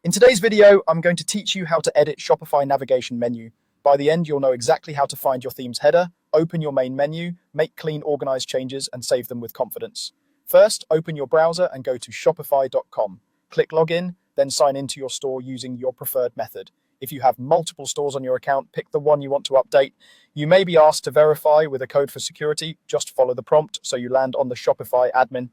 In today's video, I'm going to teach you how to edit Shopify navigation menu. By the end, you'll know exactly how to find your theme's header, open your main menu, make clean, organized changes, and save them with confidence. First, open your browser and go to shopify.com. Click login, then sign into your store using your preferred method. If you have multiple stores on your account, pick the one you want to update. You may be asked to verify with a code for security. Just follow the prompt so you land on the Shopify admin.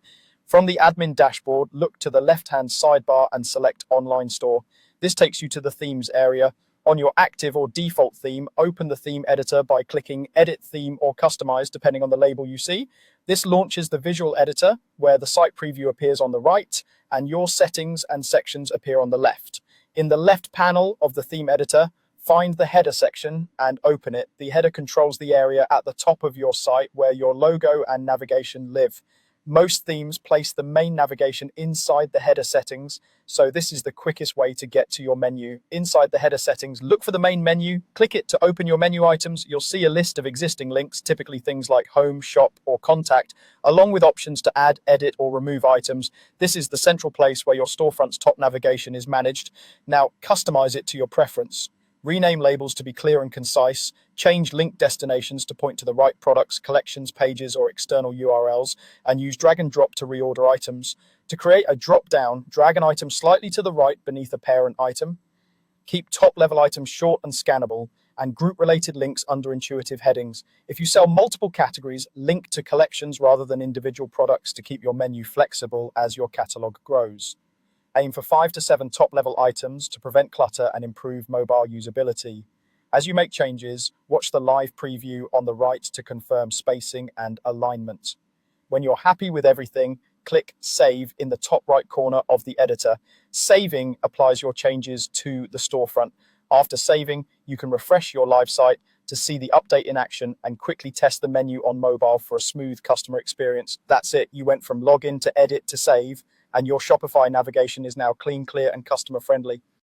From the admin dashboard, look to the left-hand sidebar and select Online Store. This takes you to the Themes area. On your active or default theme, open the theme editor by clicking Edit Theme or Customize, depending on the label you see. This launches the visual editor, where the site preview appears on the right, and your settings and sections appear on the left. In the left panel of the theme editor, find the header section and open it. The header controls the area at the top of your site where your logo and navigation live. Most themes place the main navigation inside the header settings, so this is the quickest way to get to your menu. Inside the header settings, look for the main menu, click it to open your menu items. You'll see a list of existing links, typically things like home, shop, or contact, along with options to add, edit, or remove items. This is the central place where your storefront's top navigation is managed. Now, customize it to your preference. Rename labels to be clear and concise, change link destinations to point to the right products, collections, pages, or external URLs, and use drag and drop to reorder items. To create a drop-down, drag an item slightly to the right beneath a parent item. Keep top-level items short and scannable, and group-related links under intuitive headings. If you sell multiple categories, link to collections rather than individual products to keep your menu flexible as your catalog grows. Aim for 5 to 7 top-level items to prevent clutter and improve mobile usability. As you make changes, watch the live preview on the right to confirm spacing and alignment. When you're happy with everything, click Save in the top right corner of the editor. Saving applies your changes to the storefront. After saving, you can refresh your live site to see the update in action and quickly test the menu on mobile for a smooth customer experience. That's it. You went from login to edit to save, and your Shopify navigation is now clean, clear, and customer friendly.